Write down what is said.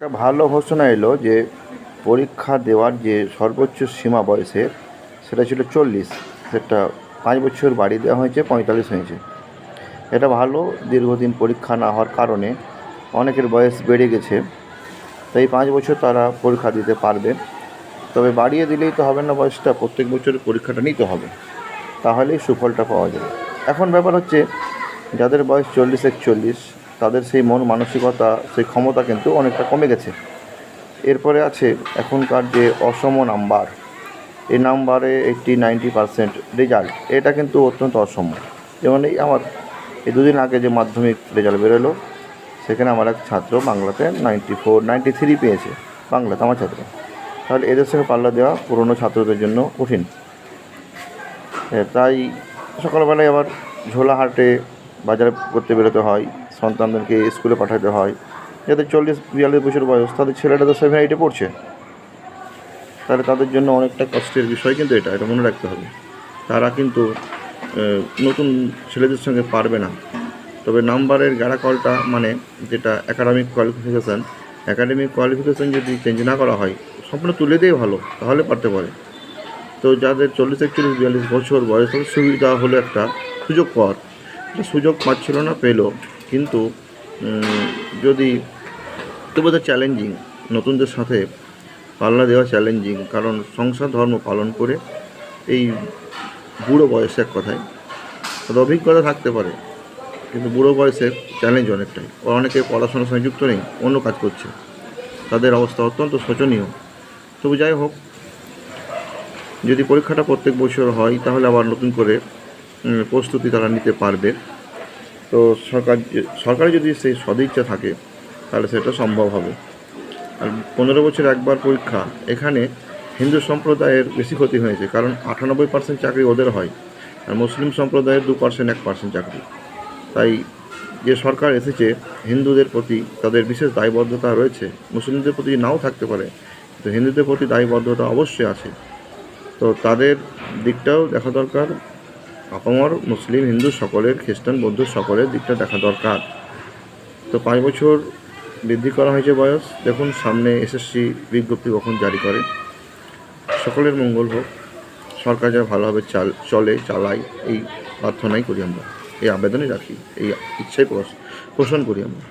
একটা ভালো ঘোষণা এলো যে পরীক্ষা দেওয়ার যে সর্বোচ্চ সীমা বয়সের সেটা ছিল 40, সেটা 5 বছর বাড়িয়ে দেওয়া হয়েছে, 45 হয়েছে। এটা ভালো। দীর্ঘদিন পরীক্ষা না হওয়ার কারণে অনেকের বয়স বেড়ে গেছে, তাই 5 বছর তারা পরীক্ষা দিতে পারবে। তবে বাড়িয়ে দিলেই তো হবে না, বয়সটা প্রত্যেক বছর পরীক্ষাটা নিতে হবে, তাহলেই সুফলটা পাওয়া যাবে। এখন ব্যাপার হচ্ছে যাদের বয়স 40-41, তাদের সেই মন মানসিকতা, সেই ক্ষমতা কিন্তু অনেকটা কমে গেছে। এরপরে আছে এখনকার যে অসম নাম্বার, এই নাম্বারে 80-90% রেজাল্ট, এটা কিন্তু অত্যন্ত অসম। যেমন এই আমার এই দুদিন আগে যে মাধ্যমিক রেজাল্ট বেরোলো, সেখানে আমার এক ছাত্র বাংলাতে 94-93 পেয়েছে, বাংলাতে আমার ছাত্র। তাহলে এদের সঙ্গে পাল্লা দেওয়া পুরনো ছাত্রদের জন্য কঠিন। তাই সকালবেলায় আবার ঝোলাহাটে বাজার করতে বেরোতে হয়, সন্তানদেরকে স্কুলে পাঠাতে হয়। যাদের 40-42 বছর বয়স, তাদের ছেলেটা তো 7-8 পড়ছে, তাহলে তাদের জন্য অনেকটা কষ্টের বিষয়। কিন্তু এটা মনে রাখতে হবে, তারা কিন্তু নতুন ছেলেদের সঙ্গে পারবে না। তবে নাম্বারের গ্যারাকলটা, মানে যেটা একাডেমিক কোয়ালিফিকেশান যদি চেঞ্জ না করা হয়, সম্পূর্ণ তুলে দিয়ে ভালো, তাহলে পারতে পারে। তো যাদের 40-41-42 বছর বয়স, তাদের সুবিধা হলো একটা সুযোগ পাওয়ার। সুযোগ পাচ্ছিল না, পেলো। কিন্তু যদি তবু তো চ্যালেঞ্জিং, নতুনদের সাথে পাল্লা দেওয়া চ্যালেঞ্জিং, কারণ সংসার ধর্ম পালন করে এই বুড়ো বয়সে, এক কথায় তাদের অভিজ্ঞতা থাকতে পারে, কিন্তু বুড়ো বয়সের চ্যালেঞ্জ অনেকটাই। অনেকে পড়াশোনার সঙ্গে যুক্ত নেই, অন্য কাজ করছে, তাদের অবস্থা অত্যন্ত শোচনীয়। তবু যাই হোক, যদি পরীক্ষাটা প্রত্যেক বছর হয়, তাহলে আবার নতুন করে প্রস্তুতি তারা নিতে পারবে। তো সরকারের যদি সেই সদিচ্ছা থাকে, তাহলে সেটা সম্ভব হবে। আর 15 বছর একবার পরীক্ষা, এখানে হিন্দু সম্প্রদায়ের বেশি ক্ষতি হয়েছে, কারণ 98% চাকরি ওদের হয়, আর মুসলিম সম্প্রদায়ের 2%-1% চাকরি। তাই যে সরকার এসেছে, হিন্দুদের প্রতি তাদের বিশেষ দায়বদ্ধতা রয়েছে। মুসলিমদের প্রতি নাও থাকতে পারে, তো হিন্দুদের প্রতি দায়বদ্ধতা অবশ্যই আছে। তো তাদের দিকটাও দেখা দরকার। আপামর মুসলিম, হিন্দু সকলের, খ্রিস্টান, বৌদ্ধ সকলের দিকটা দেখা দরকার। তো 5 বছর বৃদ্ধি করা হয়েছে বয়স। দেখুন সামনে এসএসসি বিজ্ঞপ্তি কখন জারি করে। সকলের মঙ্গল হোক, সরকার যা ভালোভাবে চালায়, এই প্রার্থনাই করি আমরা, এই আবেদনই রাখি, এই ইচ্ছাই পোষণ করি আমরা।